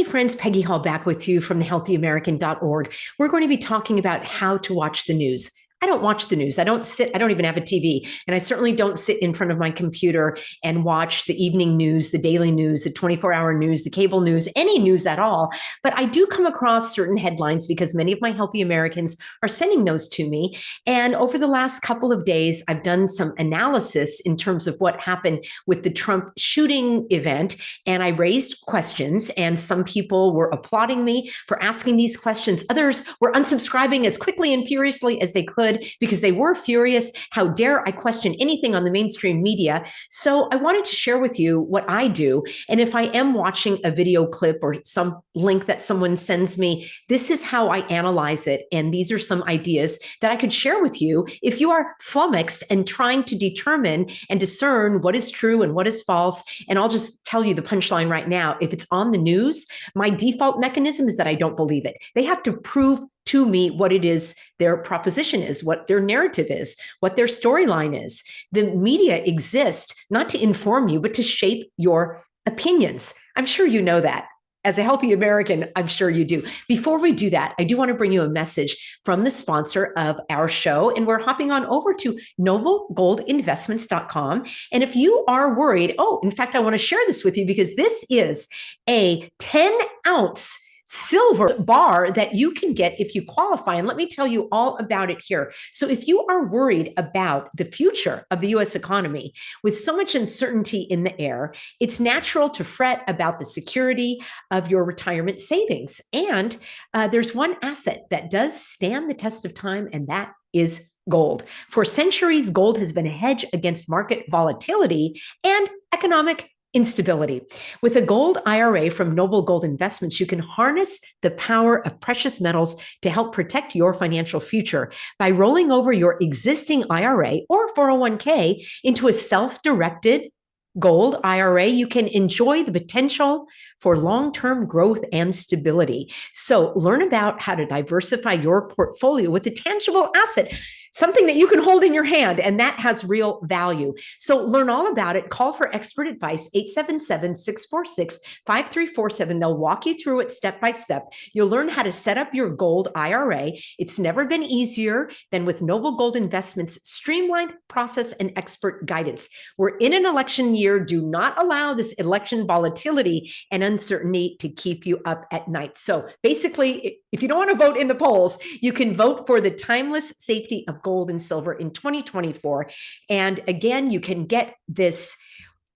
Hey friends, Peggy Hall back with you from thehealthyamerican.org. We're going to be talking about how to watch the news. I don't watch the news. I don't even have a TV. And I certainly don't sit in front of my computer and watch the evening news, the daily news, the 24-hour news, the cable news, any news at all. But I do come across certain headlines because many of my Healthy Americans are sending those to me. And over the last couple of days, I've done some analysis in terms of what happened with the Trump shooting event. And I raised questions, and some people were applauding me for asking these questions. Others were unsubscribing as quickly and furiously as they could because they were furious. How dare I question anything on the mainstream media? So I wanted to share with you what I do. And if I am watching a video clip or some link that someone sends me, this is how I analyze it. And these are some ideas that I could share with you if you are flummoxed and trying to determine and discern what is true and what is false. And I'll just tell you the punchline right now. If it's on the news, my default mechanism is that I don't believe it. They have to prove to me what it is their proposition is, what their narrative is, what their storyline is. The media exists not to inform you, but to shape your opinions. I'm sure you know that. As a healthy American, I'm sure you do. Before we do that, I do want to bring you a message from the sponsor of our show, and we're hopping on over to noblegoldinvestments.com. And if you are worried, in fact, I want to share this with you because this is a 10-ounce silver bar that you can get if you qualify. And let me tell you all about it here. So if you are worried about the future of the US economy with so much uncertainty in the air, it's natural to fret about the security of your retirement savings. And there's one asset that does stand the test of time, and that is gold. For centuries, gold has been a hedge against market volatility and economic instability. With a gold IRA from Noble Gold Investments, you can harness the power of precious metals to help protect your financial future by rolling over your existing IRA or 401k into a self-directed gold IRA. You can enjoy the potential for long-term growth and stability. So learn about how to diversify your portfolio with a tangible asset, something that you can hold in your hand, and that has real value. So learn all about it. Call for expert advice, 877-646-5347. They'll walk you through it step by step. You'll learn how to set up your gold IRA. It's never been easier than with Noble Gold Investments' streamlined process and expert guidance. We're in an election year. Do not allow this election volatility and uncertainty to keep you up at night. So basically, if you don't want to vote in the polls, you can vote for the timeless safety of gold and silver in 2024. And again, you can get this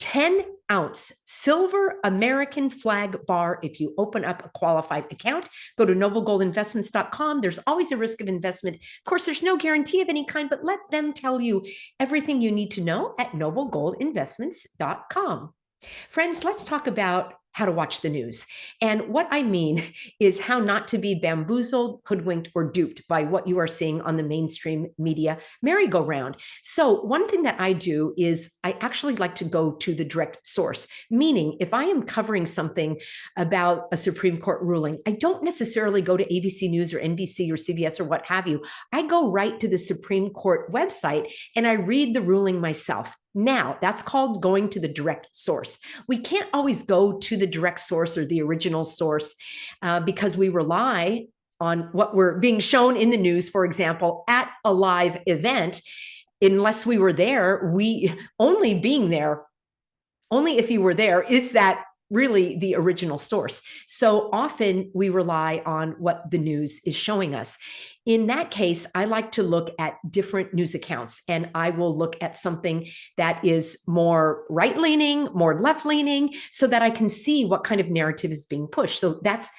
10-ounce silver American flag bar if you open up a qualified account. Go to noblegoldinvestments.com. There's always a risk of investment. Of course, there's no guarantee of any kind, but let them tell you everything you need to know at noblegoldinvestments.com. Friends, let's talk about how to watch the news. And what I mean is how not to be bamboozled, hoodwinked, or duped by what you are seeing on the mainstream media merry-go-round. So one thing that I do is I actually like to go to the direct source, meaning if I am covering something about a Supreme Court ruling, I don't necessarily go to ABC News or NBC or CBS or what have you. I go right to the Supreme Court website and I read the ruling myself. Now, that's called going to the direct source. We can't always go to the direct source or the original source because we rely on what we're being shown in the news, for example, at a live event. Unless we were there, only if you were there, is that really the original source. So often we rely on what the news is showing us. In that case, I like to look at different news accounts, and I will look at something that is more right-leaning, more left-leaning, so that I can see what kind of narrative is being pushed. So that's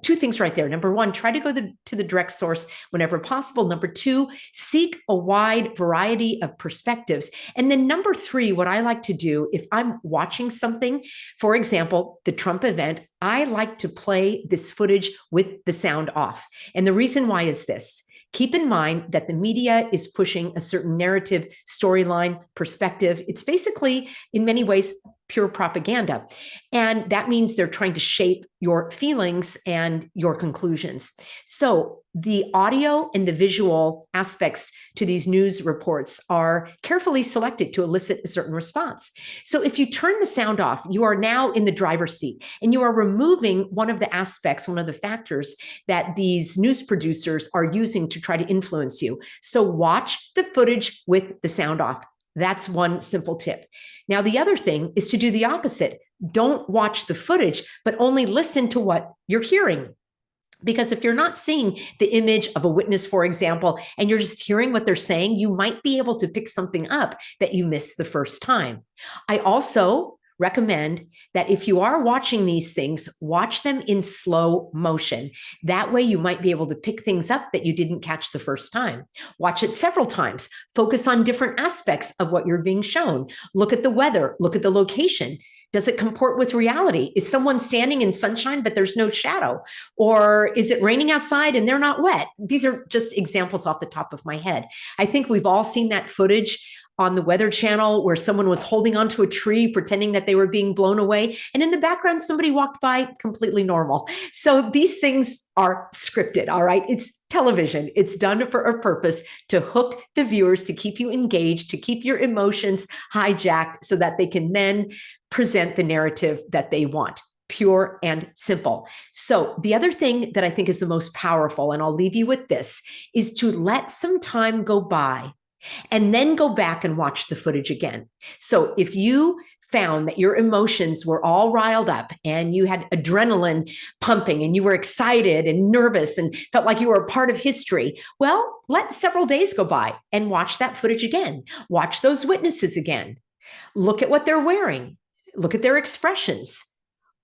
two things right there. Number one, try to go to the direct source whenever possible. Number two, seek a wide variety of perspectives. And then number three, what I like to do if I'm watching something, for example, the Trump event, I like to play this footage with the sound off. And the reason why is this. Keep in mind that the media is pushing a certain narrative, storyline, perspective. It's basically, in many ways, pure propaganda. And that means they're trying to shape your feelings and your conclusions. So the audio and the visual aspects to these news reports are carefully selected to elicit a certain response. So if you turn the sound off, you are now in the driver's seat and you are removing one of the aspects, one of the factors that these news producers are using to try to influence you. So watch the footage with the sound off. That's one simple tip. Now, the other thing is to do the opposite. Don't watch the footage, but only listen to what you're hearing. Because if you're not seeing the image of a witness, for example, and you're just hearing what they're saying, you might be able to pick something up that you missed the first time. I also recommend that if you are watching these things, watch them in slow motion. That way you might be able to pick things up that you didn't catch the first time. Watch it several times. Focus on different aspects of what you're being shown. Look at the weather. Look at the location. Does it comport with reality? Is someone standing in sunshine, but there's no shadow? Or is it raining outside and they're not wet? These are just examples off the top of my head. I think we've all seen that footage on the Weather Channel where someone was holding onto a tree, pretending that they were being blown away. And in the background, somebody walked by completely normal. So these things are scripted, all right? It's television. It's done for a purpose to hook the viewers, to keep you engaged, to keep your emotions hijacked so that they can then present the narrative that they want. Pure and simple. So the other thing that I think is the most powerful, and I'll leave you with this, is to let some time go by and then go back and watch the footage again. So if you found that your emotions were all riled up and you had adrenaline pumping and you were excited and nervous and felt like you were a part of history, well, let several days go by and watch that footage again. Watch those witnesses again. Look at what they're wearing. Look at their expressions.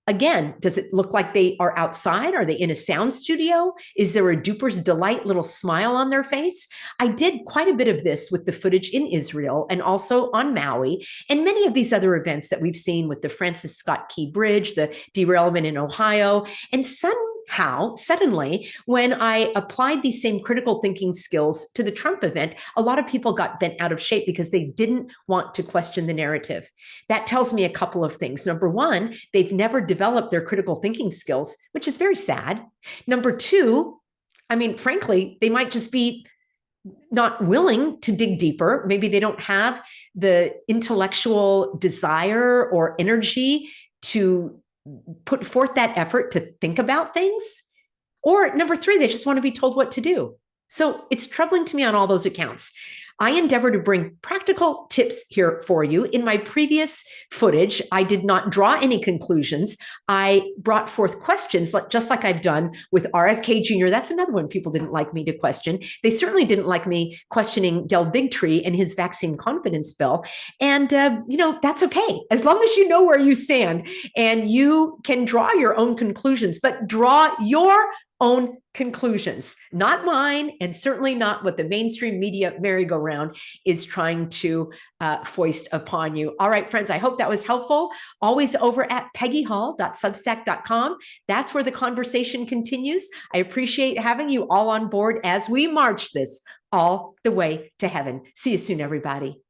Again, does it look like they are outside? Are they in a sound studio? Is there a duper's delight little smile on their face? I did quite a bit of this with the footage in Israel and also on Maui and many of these other events that we've seen with the Francis Scott Key Bridge, the derailment in Ohio. And suddenly, when I applied these same critical thinking skills to the Trump event, a lot of people got bent out of shape because they didn't want to question the narrative. That tells me a couple of things. Number one, they've never developed their critical thinking skills, which is very sad. Number two, I mean, frankly, they might just be not willing to dig deeper. Maybe they don't have the intellectual desire or energy to put forth that effort to think about things. Or number three, they just want to be told what to do. So it's troubling to me on all those accounts. I endeavor to bring practical tips here for you. In my previous footage, I did not draw any conclusions. I brought forth questions, just like I've done with RFK Jr. That's another one people didn't like me to question. They certainly didn't like me questioning Del Bigtree and his vaccine confidence bill. And, that's okay. As long as you know where you stand and you can draw your own conclusions, but draw your own conclusions, not mine, and certainly not what the mainstream media merry-go-round is trying to foist upon you. All right, friends, I hope that was helpful. Always over at peggyhall.substack.com. That's where the conversation continues. I appreciate having you all on board as we march this all the way to heaven. See you soon, everybody.